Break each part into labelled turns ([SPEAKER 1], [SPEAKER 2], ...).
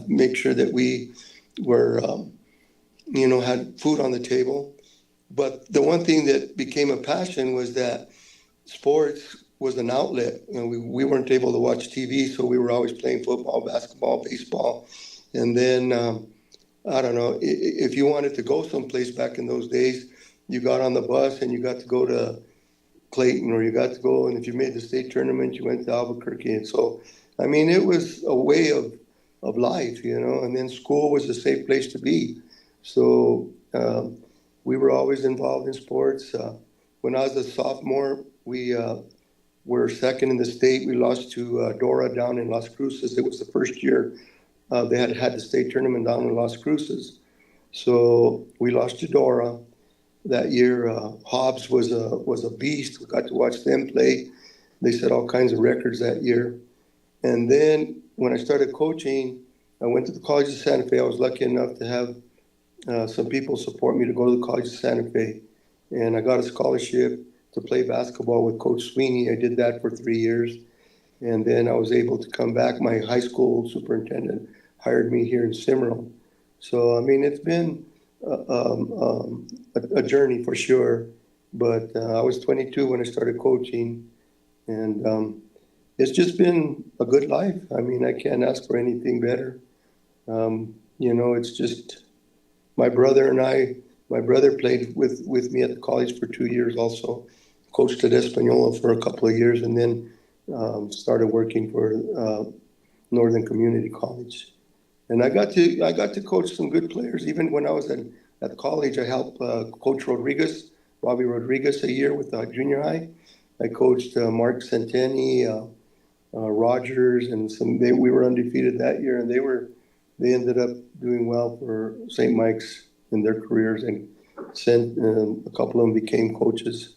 [SPEAKER 1] make sure that we were, had food on the table. But the one thing that became a passion was that sports was an outlet. We weren't able to watch TV, so we were always playing football, basketball, baseball. And then, I don't know, if you wanted to go someplace back in those days, you got on the bus and you got to go to Clayton, or you got to go, and if you made the state tournament, you went to Albuquerque. And so, I mean, it was a way of life, and then school was a safe place to be. So we were always involved in sports. When I was a sophomore, we were second in the state. We lost to Dora down in Las Cruces. It was the first year they had the state tournament down in Las Cruces. So we lost to Dora that year. Hobbs was a beast. We got to watch them play. They set all kinds of records that year. And then when I started coaching, I went to the College of Santa Fe. I was lucky enough to have some people support me to go to the College of Santa Fe. And I got a scholarship to play basketball with Coach Sweeney. I did that for 3 years. And then I was able to come back. My high school superintendent hired me here in Cimarron. So, I mean, it's been a journey for sure. But I was 22 when I started coaching. And it's just been a good life. I mean, I can't ask for anything better. It's just my brother and I. My brother played with me at the college for 2 years also, coached at Española for a couple of years, and then started working for Northern Community College. And I got to coach some good players. Even when I was at college, I helped Coach Robbie Rodriguez, a year with junior high. I coached Mark Centeni, Rogers, and we were undefeated that year, and they ended up doing well for St. Mike's in their careers, and sent a couple of them became coaches.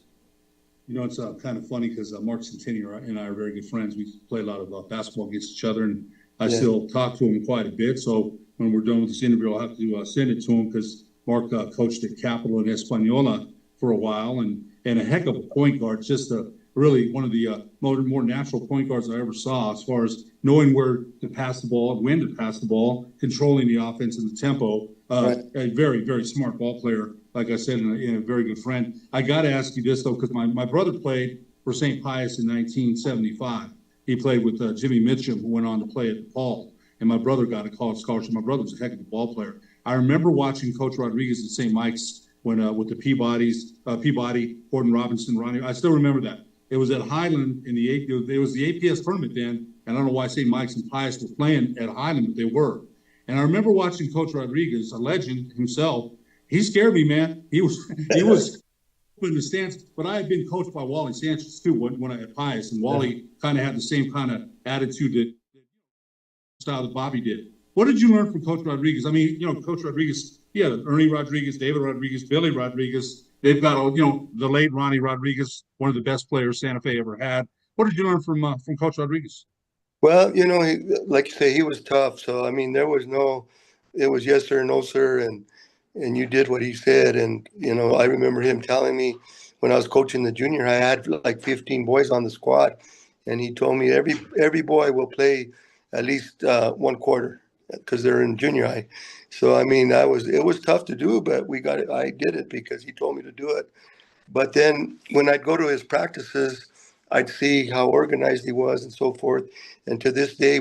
[SPEAKER 2] It's kind of funny because Mark Centeni and I are very good friends. We play a lot of basketball against each other, and I still talk to him quite a bit. So when we're done with this interview, I'll have to send it to him, because Mark coached at Capital and Española for a while, and a heck of a point guard. Just really one of the more natural point guards I ever saw, as far as knowing where to pass the ball, when to pass the ball, controlling the offense and the tempo.
[SPEAKER 1] Right.
[SPEAKER 2] A very, very smart ball player, like I said, and a very good friend. I got to ask you this, though, because my brother played for St. Pius in 1975. He played with Jimmy Mitchum, who went on to play at DePaul. And my brother got a college scholarship. My brother was a heck of a ball player. I remember watching Coach Rodriguez at St. Mike's when with the Peabody, Gordon Robinson, Ronnie. I still remember that. It was at Highland in the it was the APS tournament then, and I don't know why St. Mike's and Pius were playing at Highland, but they were. And I remember watching Coach Rodriguez, a legend himself. He scared me, man. He was in the stands. But I had been coached by Wally Sanchez too when I at Pius, and Wally kind of had the same kind of attitude that style that Bobby did. What did you learn from Coach Rodriguez? I mean, Coach Rodriguez, Ernie Rodriguez, David Rodriguez, Billy Rodriguez. They've got the late Ronnie Rodriguez, one of the best players Santa Fe ever had. What did you learn from Coach Rodriguez?
[SPEAKER 1] Well, like you say, he was tough. So, I mean, it was yes sir, no sir, and you did what he said. And, I remember him telling me when I was coaching the junior high, I had like 15 boys on the squad. And he told me every boy will play at least 1/4 because they're in junior high. So, I mean, it was tough to do, but I did it because he told me to do it. But then when I'd go to his practices, I'd see how organized he was and so forth. And to this day,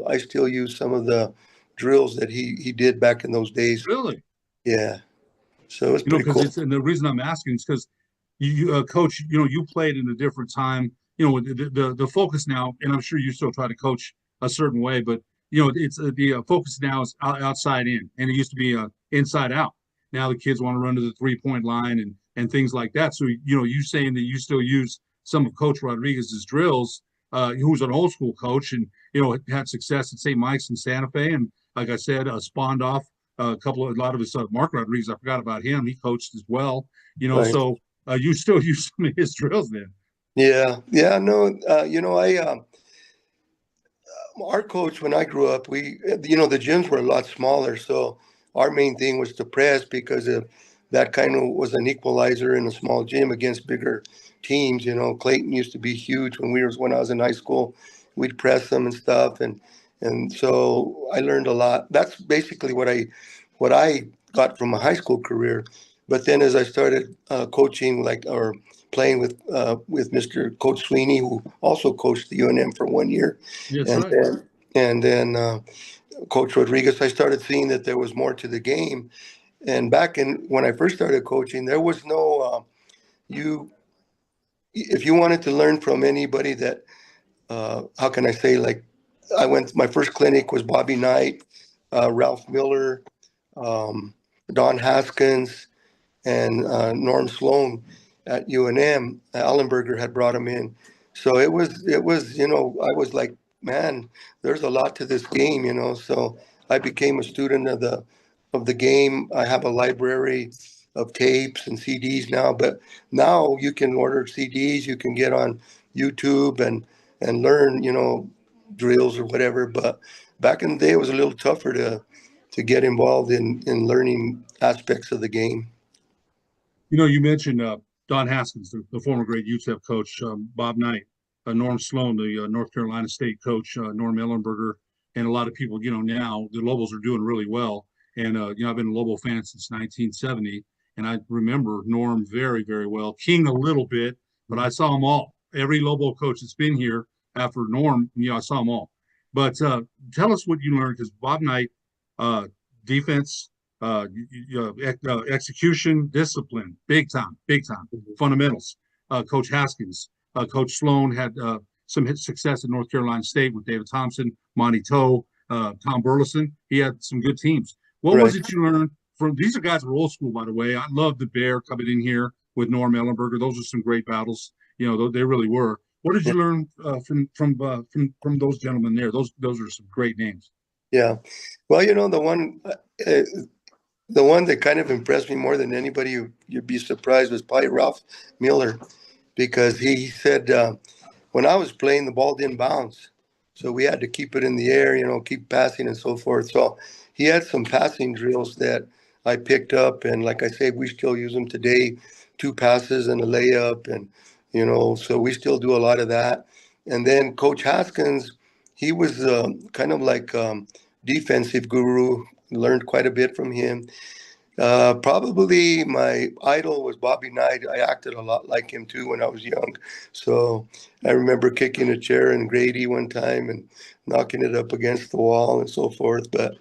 [SPEAKER 1] I still use some of the drills that he did back in those days.
[SPEAKER 2] Really?
[SPEAKER 1] Yeah. So it's pretty cool.
[SPEAKER 2] And the reason I'm asking is because you coach, you played in a different time. The focus now, and I'm sure you still try to coach a certain way, but it's the focus now is outside in, and it used to be inside out. Now the kids want to run to the 3-point line and things like that. So you saying that you still use some of Coach Rodriguez's drills, who was an old school coach, and had success at St. Mike's and Santa Fe, and like I said, spawned off a lot of his Mark Rodriguez. I forgot about him. He coached as well.
[SPEAKER 1] Right.
[SPEAKER 2] So you still use some of his drills then.
[SPEAKER 1] Yeah. No. Our coach, when I grew up, the gyms were a lot smaller, so our main thing was to press, because that kind of was an equalizer in a small gym against bigger teams. Clayton used to be huge when I was in high school. We'd press them and stuff, and And so I learned a lot. That's basically what I got from my high school career. But then as I started coaching, like or playing with Mr. Coach Sweeney, who also coached the UNM for 1 year,
[SPEAKER 2] That's
[SPEAKER 1] and
[SPEAKER 2] right.
[SPEAKER 1] then Coach Rodriguez, I started seeing that there was more to the game. And back in when I first started coaching, there was no you if you wanted to learn from anybody that how can I say, like, I went, my first clinic was Bobby Knight, Ralph Miller, um, Don Haskins, and Norm Sloan at UNM. Allenberger had brought him in. So it was, I was like, man, there's a lot to this game. So I became a student of the game. I have a library of tapes and CDs now, but now you can order CDs, you can get on YouTube and learn, drills or whatever. But back in the day, it was a little tougher to get involved in learning aspects of the game.
[SPEAKER 2] You mentioned Don Haskins, the former great UTEP coach, Bob Knight, Norm Sloan, the North Carolina State coach, Norm Ellenberger, and a lot of people. Now the Lobos are doing really well, and I've been a Lobo fan since 1970, and I remember Norm very, very well. King a little bit, but I saw them all. Every Lobo coach that's been here after Norm, I saw them all. But tell us what you learned, because Bob Knight, uh, defense, execution, discipline, big time, fundamentals. Coach Haskins, Coach Sloan had some success at North Carolina State with David Thompson, Monty Toe, Tom Burleson. He had some good teams. What was
[SPEAKER 1] Right.
[SPEAKER 2] it you learned from these? Are guys who are old school, by the way. I love the Bear coming in here with Norm Ellenberger. Those are some great battles. They really were. What did you learn from those gentlemen there? Those are some great names.
[SPEAKER 1] Yeah. Well, the one that kind of impressed me more than anybody, you'd be surprised, was probably Ralph Miller, because he said when I was playing, the ball didn't bounce, so we had to keep it in the air, keep passing and so forth. So he had some passing drills that I picked up, and like I say, we still use them today, two passes and a layup, and so we still do a lot of that. And then Coach Haskins, he was kind of like defensive guru. Learned quite a bit from him. Probably my idol was Bobby Knight. I acted a lot like him too when I was young. So I remember kicking a chair in Grady one time and knocking it up against the wall and so forth. But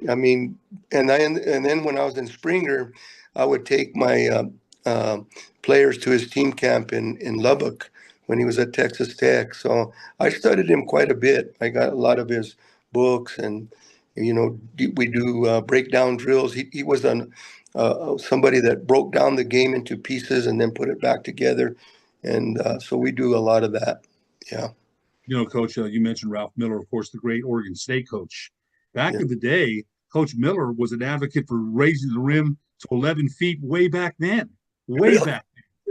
[SPEAKER 1] I mean, and then when I was in Springer, I would take my uh, players to his team camp in Lubbock when he was at Texas Tech. So I studied him quite a bit. I got a lot of his books, and we do breakdown drills. He was somebody that broke down the game into pieces and then put it back together, and so we do a lot of that. Yeah,
[SPEAKER 2] Coach, you mentioned Ralph Miller, of course, the great Oregon State coach. Back
[SPEAKER 1] yeah,
[SPEAKER 2] in the day, Coach Miller was an advocate for raising the rim to 11 feet way back then, way
[SPEAKER 1] really.
[SPEAKER 2] back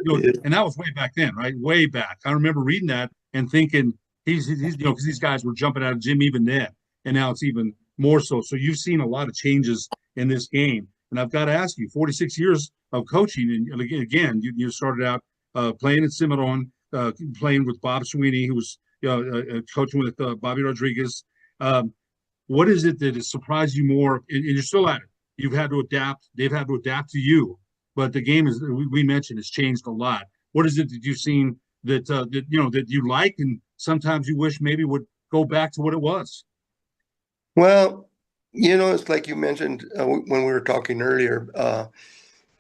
[SPEAKER 2] then.
[SPEAKER 1] Yeah,
[SPEAKER 2] And that was way back then, right? Way back. I remember reading that and thinking he's because these guys were jumping out of gym even then, and now it's even more so. So you've seen a lot of changes in this game, and I've got to ask you, 46 years of coaching, and again, you started out playing at Cimarron, playing with Bob Sweeney, who was coaching with Bobby Rodriguez. Um, what is it that has surprised you more? And you're still at it. You've had to adapt. They've had to adapt to you. But the game is we mentioned has changed a lot. What is it that you've seen that you like, and sometimes you wish maybe would go back to what it was?
[SPEAKER 1] well, it's like you mentioned when we were talking earlier.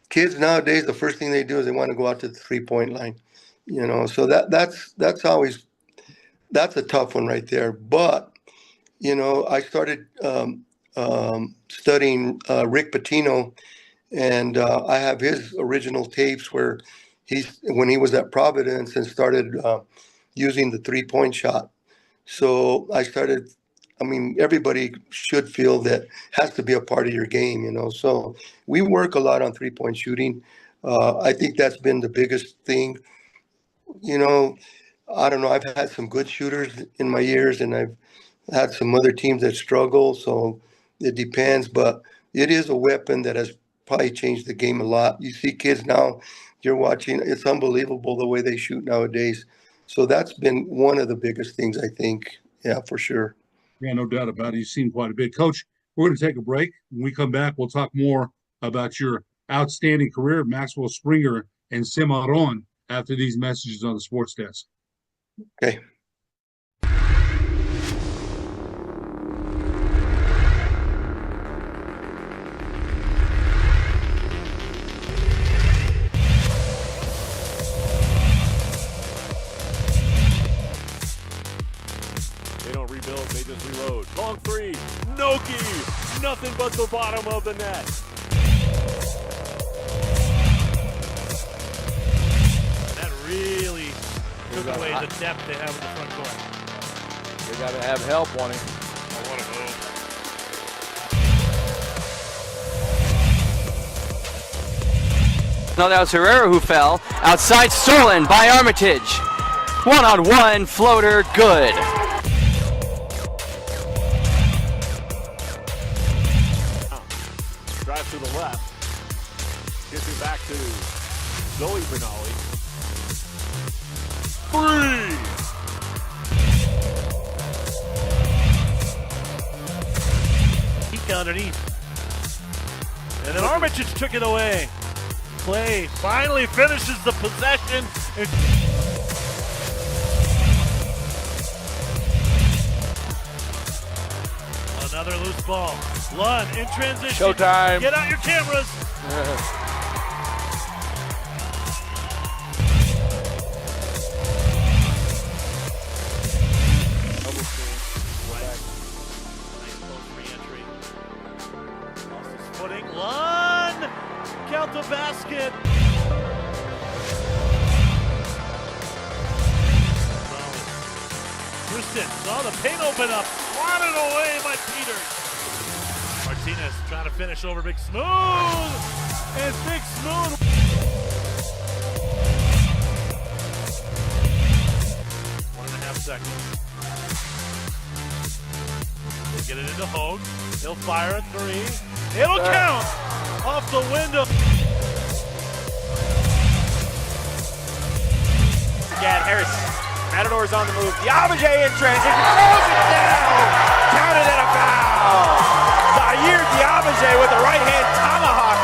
[SPEAKER 1] Kids nowadays, the first thing they do is they want to go out to the 3-point line. So that's always that's a tough one right there. But I started studying Rick Pitino, and I have his original tapes where he's when he was at Providence and started using the 3-point shot. So I started. I mean, everybody should feel that has to be a part of your game. So we work a lot on 3-point shooting. I think that's been the biggest thing. You know, I don't know. I've had some good shooters in my years, and I've had some other teams that struggle. So it depends, but it is a weapon that has probably changed the game a lot. You see kids now, you're watching, it's unbelievable the way they shoot nowadays. So that's been one of the biggest things, I think. Yeah, for sure.
[SPEAKER 2] Yeah, no doubt about it. You've seen quite a bit. Coach, we're going to take a break. When we come back, we'll talk more about your outstanding career at Maxwell Springer and Cimarron after these messages on the sports desk.
[SPEAKER 1] Okay.
[SPEAKER 3] They don't rebuild, they just reload. Long three, Noki, nothing but the bottom of the net.
[SPEAKER 4] That really took away the depth they have in the front court.
[SPEAKER 3] They got to have help on him.
[SPEAKER 4] Oh, what a move.
[SPEAKER 5] No, that was Herrera who fell. Outside, stolen by Armitage. One-on-one floater, good.
[SPEAKER 3] Drive to the left. Gets it back to Zoe Bernali. Free!
[SPEAKER 4] Peek underneath. And then Armitage took it away. Clay finally finishes the possession. Another loose ball. Lund in transition.
[SPEAKER 3] Showtime.
[SPEAKER 4] Get out your cameras.
[SPEAKER 3] Double screen.
[SPEAKER 4] Right. Nice close re-entry. Lost his footing. Lund! Count the basket. Houston saw the paint open up. Swatted away by Peters. Martinez trying to finish over Big Smooth. And Big Smooth. One and a half seconds. They get it into Hogue. He'll fire a three. It'll count off the window.
[SPEAKER 6] Again, Harris. Matador's on the move. Diabate in transition. Throws it down. Counted and a foul. Zaire Diabate with the right hand tomahawk.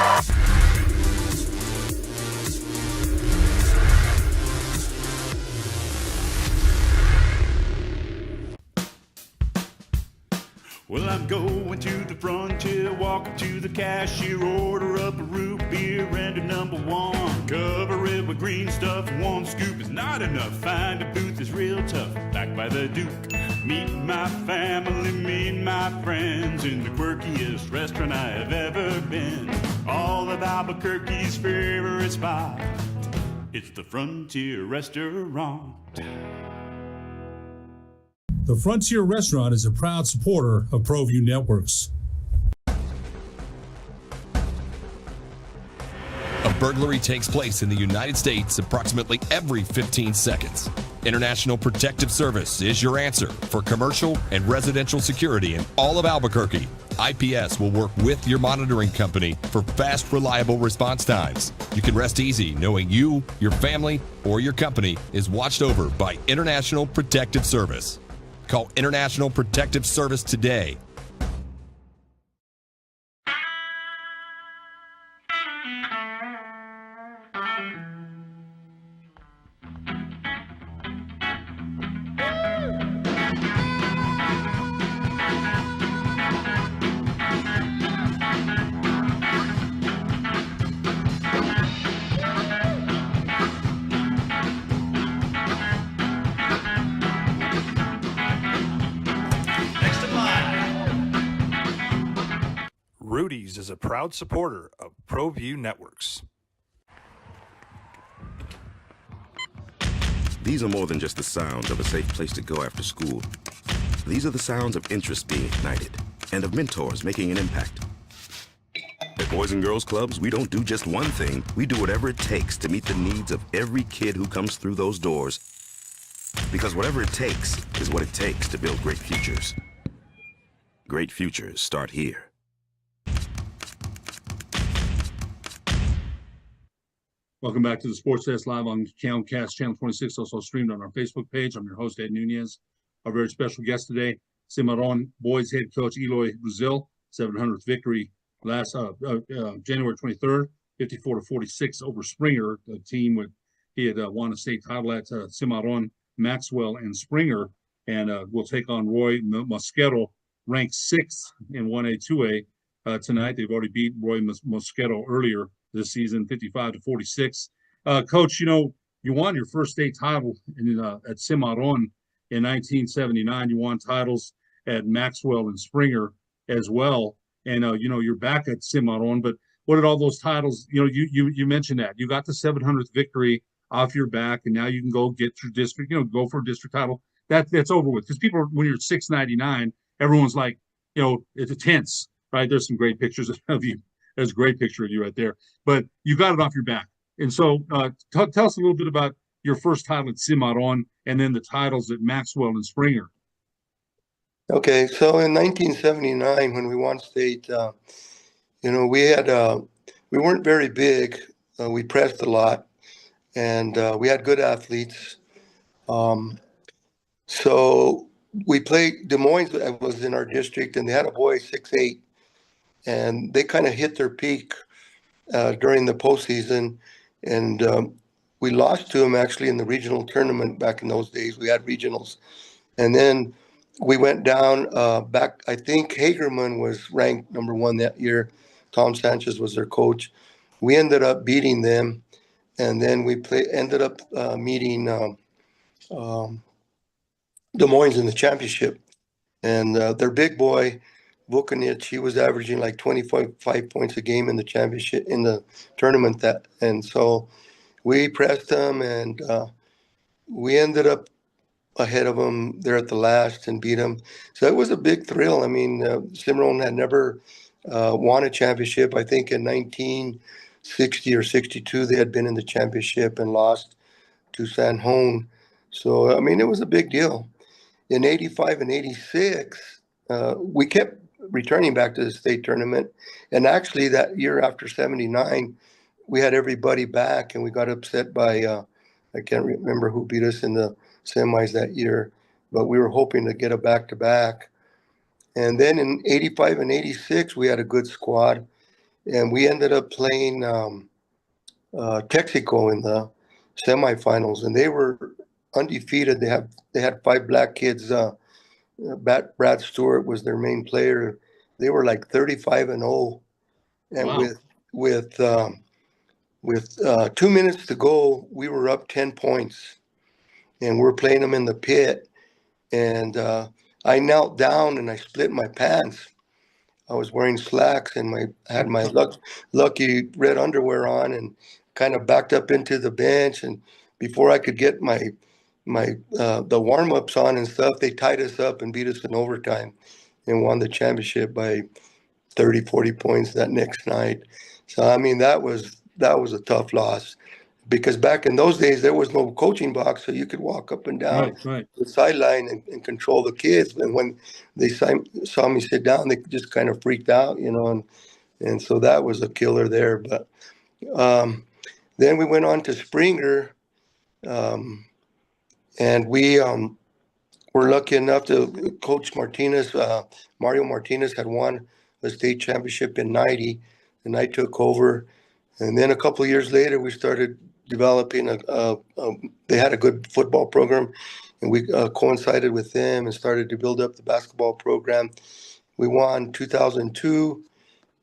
[SPEAKER 7] Well, I'm going to the frontier, walking to the cashier, order up a root beer and a number one. Cover it with green stuff, one scoop is not enough. Find a booth is real tough, back by the Duke. Meet my family, meet my friends in the quirkiest restaurant I have ever been. All of Albuquerque's favorite spot, it's the Frontier Restaurant.
[SPEAKER 2] The Frontier Restaurant is a proud supporter of ProView Networks.
[SPEAKER 8] A burglary takes place in the United States approximately every 15 seconds. International Protective Service is your answer for commercial and residential security in all of Albuquerque. IPS will work with your monitoring company for fast, reliable response times. You can rest easy knowing you, your family, or your company is watched over by International Protective Service. Call International Protective Service today.
[SPEAKER 9] Rudy's is a proud supporter of ProView Networks.
[SPEAKER 10] These are more than just the sounds of a safe place to go after school. These are the sounds of interest being ignited and of mentors making an impact. At Boys and Girls Clubs, we don't do just one thing. We do whatever it takes to meet the needs of every kid who comes through those doors. Because whatever it takes is what it takes to build great futures. Great futures start here.
[SPEAKER 2] Welcome back to the Sports Desk live on Countcast Channel 26, also streamed on our Facebook page. I'm your host, Ed Nunez. Our very special guest today, Cimarron boys head coach Eloy Brazil, 700th victory last January 23rd, 54-46 over Springer, a team with he had won a state title at Cimarron, Maxwell, and Springer, and will take on Roy Mosquero, ranked 6th in 1A, 2A tonight. They've already beat Roy Mosquero earlier this season, 55-46. Coach, you won your first state title at Cimarron in 1979. You won titles at Maxwell and Springer as well. And, you're back at Cimarron, but what did all those titles, you mentioned that. You got the 700th victory off your back, and now you can go get your district, go for a district title. That's over with. Because people, when you're 699, everyone's like, it's tense, right? There's some great pictures of you. There's a great picture of you right there. But you got it off your back. And so tell us a little bit about your first title at Cimarron and then the titles at Maxwell and Springer.
[SPEAKER 1] Okay, so in 1979, when we won state, we weren't very big. We pressed a lot, and we had good athletes. So we played Des Moines. Was in our district, and they had a boy 6'8", and they kind of hit their peak during the postseason, and we lost to them actually in the regional tournament back in those days. We had regionals, and then we went down back. I think Hagerman was ranked number 1 that year. Tom Sanchez was their coach. We ended up beating them, and then we ended up meeting Des Moines in the championship. And their big boy, Vukanich, he was averaging like 25 points a game in the championship, in the tournament. And so we pressed them, and we ended up ahead of them there at the last and beat them. So it was a big thrill. I mean, Cimarron had never won a championship. I think in 1960 or 62, they had been in the championship and lost to San Juan. So, I mean, it was a big deal. In 85 and 86, we kept returning back to the state tournament. And actually that year after 79, we had everybody back, and we got upset by, I can't remember who beat us in the semis that year, but we were hoping to get a back-to-back. And then in 85 and 86, we had a good squad, and we ended up playing Texaco in the semifinals, and they were undefeated. They had 5 black kids. Brad Stewart was their main player. They were like 35-0, and
[SPEAKER 2] Wow.
[SPEAKER 1] with 2 minutes to go, we were up 10 points, and we're playing them in the pit. And I knelt down and I split my pants. I was wearing slacks, and I had my lucky red underwear on, and kind of backed up into the bench. And before I could get the warm-ups on and stuff, they tied us up and beat us in overtime and won the championship by 30, 40 points that next night. So, I mean, that was a tough loss, because back in those days, there was no coaching box, so you could walk up and down
[SPEAKER 2] Right.
[SPEAKER 1] the sideline and control the kids. And when they saw me sit down, they just kind of freaked out, and so that was a killer there. But then we went on to Springer, and we were lucky enough to coach Martinez. Mario Martinez had won the state championship in 90, and I took over. And then a couple of years later, we started developing they had a good football program, and we coincided with them and started to build up the basketball program. We won 2002,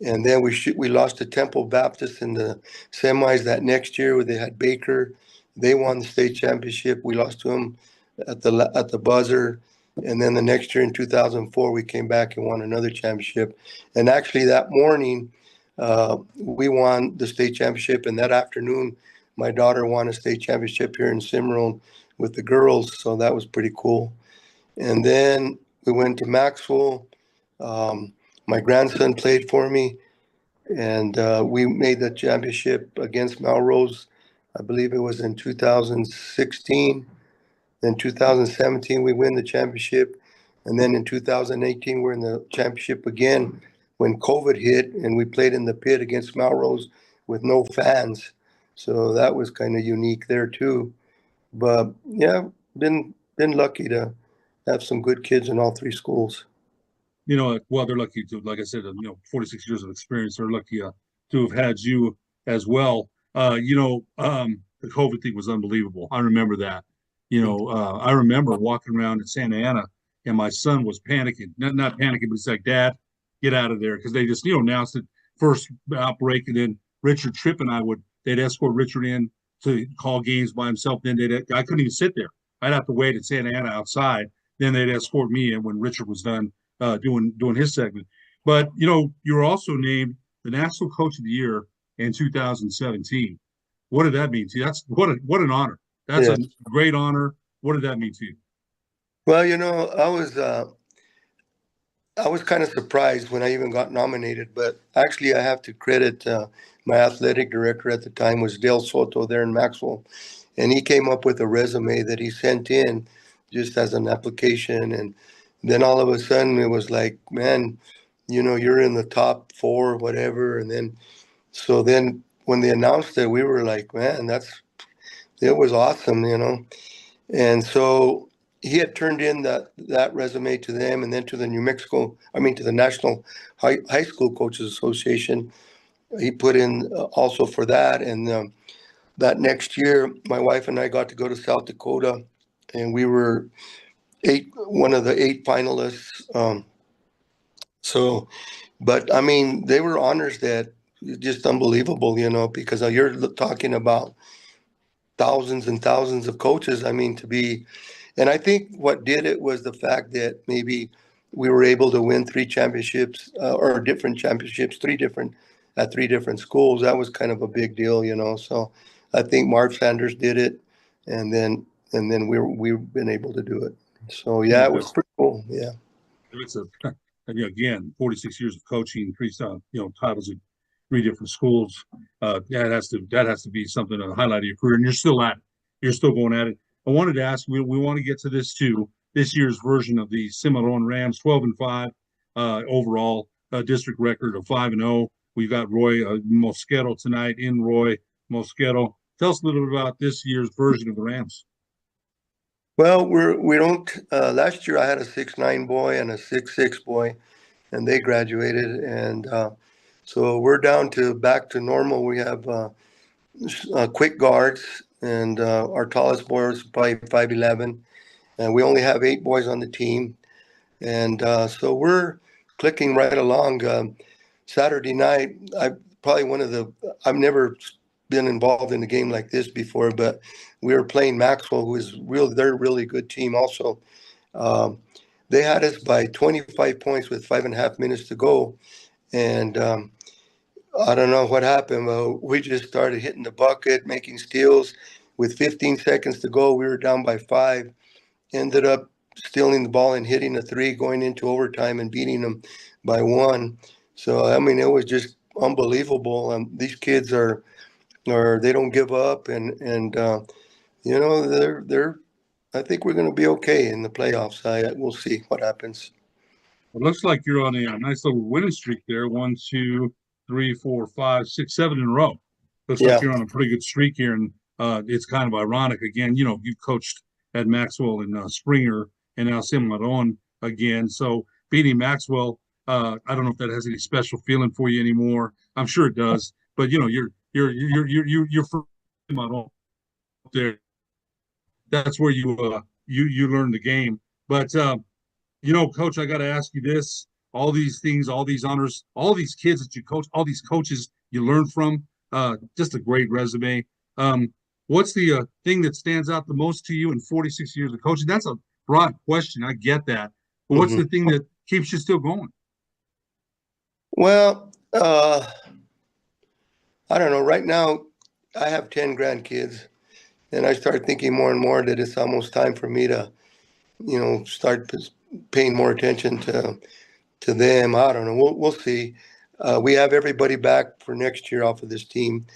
[SPEAKER 1] and then we lost to Temple Baptist in the semis that next year, where they had Baker. They won the state championship. We lost to them at the buzzer. And then the next year in 2004, we came back and won another championship. And actually that morning, we won the state championship. And that afternoon, my daughter won a state championship here in Cimarron with the girls. So that was pretty cool. And then we went to Maxwell. My grandson played for me, and we made the championship against Melrose. I believe it was in 2016. Then 2017, we win the championship. And then in 2018, we're in the championship again when COVID hit, and we played in the pit against Melrose with no fans. So that was kind of unique there too. But yeah, been lucky to have some good kids in all three schools.
[SPEAKER 2] Well, they're lucky to, like I said, 46 years of experience. They're lucky to have had you as well. The COVID thing was unbelievable. I remember that. I remember walking around in Santa Ana, and my son was panicking. Not panicking, but he's like, "Dad, get out of there," because they just announced it first outbreak, and then Richard Tripp and they'd escort Richard in to call games by himself. Then I couldn't even sit there. I'd have to wait at Santa Ana outside. Then they'd escort me in when Richard was done doing his segment. But you were also named the National Coach of the Year in 2017. What did that mean to you? That's what an honor. That's a great honor. What did that mean to you?
[SPEAKER 1] Well, I was kind of surprised when I even got nominated, but actually I have to credit my athletic director at the time was Dale Soto there in Maxwell, and he came up with a resume that he sent in just as an application, and then all of a sudden it was like, man, you're in the top 4, whatever, and then when they announced it, we were like, man, it was awesome, and so he had turned in that resume to them, and then to the to the National High School Coaches Association. He put in also for that, and that next year, my wife and I got to go to South Dakota, and we were one of the 8 finalists. But I mean, they were honors that just unbelievable, because you're talking about thousands and thousands of coaches. I mean, and I think what did it was the fact that maybe we were able to win 3 championships or different championships, at 3 different schools. That was kind of a big deal, So I think Marv Sanders did it, and then we've been able to do it. So yeah, it was pretty cool. Yeah.
[SPEAKER 2] It's again 46 years of coaching, 3 titles at 3 different schools. That has to be something, a highlight of your career, and you're still at it. You're still going at it. I wanted to ask, we want to get to this too. This year's version of the Cimarron Rams, 12-5 overall, district record of 5-0. We've got Roy Mosquero tonight in Roy Mosquero. Tell us a little bit about this year's version of the Rams.
[SPEAKER 1] Well, we don't. Last year I had a 6'9" boy and a 6'6" boy, and they graduated, and so we're back to normal. We have quick guards, and our tallest boy is probably 5'11", and we only have 8 boys on the team, and so we're clicking right along. Saturday night, I've never been involved in a game like this before, but we were playing Maxwell, who is they're a really good team also. They had us by 25 points with 5.5 minutes to go, and I don't know what happened, but we just started hitting the bucket, making steals. With 15 seconds to go, we were down by 5, ended up stealing the ball and hitting a 3, going into overtime and beating them by 1. So, I mean, it was just unbelievable. These kids they don't give up, and I think we're going to be okay in the playoffs. We'll see what happens.
[SPEAKER 2] It looks like you're on a nice little winning streak there. 1, 2, 3, 4, 5, 6, 7 in a row. Looks like you're on a pretty good streak here, and it's kind of ironic. Again, you've coached at Maxwell and Springer, and now Cimarron again. So beating Maxwell, I don't know if that has any special feeling for you anymore. I'm sure it does, but you're from Cimarron there. That's where you learn the game. But Coach, I got to ask you this: all these things, all these honors, all these kids that you coach, all these coaches you learn from, just a great resume. What's the thing that stands out the most to you in 46 years of coaching? That's a broad question. I get that. But what's the thing that keeps you still going?
[SPEAKER 1] Well, I don't know. Right now, I have 10 grandkids, and I start thinking more and more that it's almost time for me to, start paying more attention to them. I don't know. We'll see. We have everybody back for next year off of this team,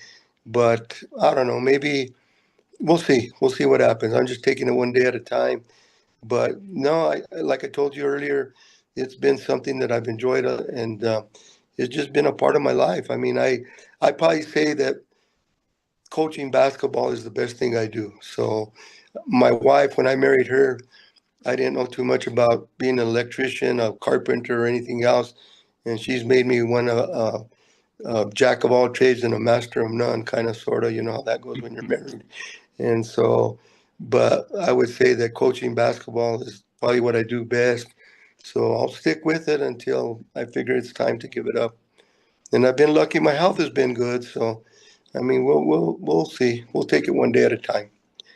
[SPEAKER 1] but I don't know. Maybe we'll see. We'll see what happens. I'm just taking it one day at a time. But no, like I told you earlier, it's been something that I've enjoyed, and it's just been a part of my life. I mean, I probably say that coaching basketball is the best thing I do. So my wife, when I married her, I didn't know too much about being an electrician, a carpenter, or anything else. And she's made me one a jack of all trades and a master of none, kind of, sort of. You know how that goes when you're married. And so, but I would say that coaching basketball is probably what I do best. So I'll stick with it until I figure it's time to give it up. And I've been lucky; my health has been good. So, I mean, we'll see. We'll take it one day at a time.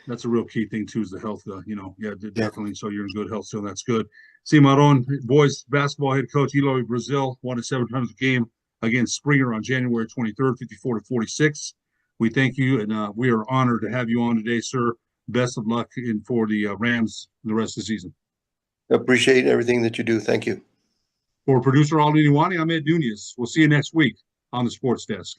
[SPEAKER 2] That's a real key thing too, is the health.
[SPEAKER 1] Yeah.
[SPEAKER 2] Definitely. So you're in good health, so that's good. Cimarron boys basketball head coach Eloy Brazil won a 700th game against Springer on January 23rd, 54-46. We thank you, and we are honored to have you on today, sir. Best of luck for the Rams the rest of the season.
[SPEAKER 1] Appreciate everything that you do. Thank you.
[SPEAKER 2] For producer Ali Niwani, I'm Ed Nunez. We'll see you next week on the Sports Desk.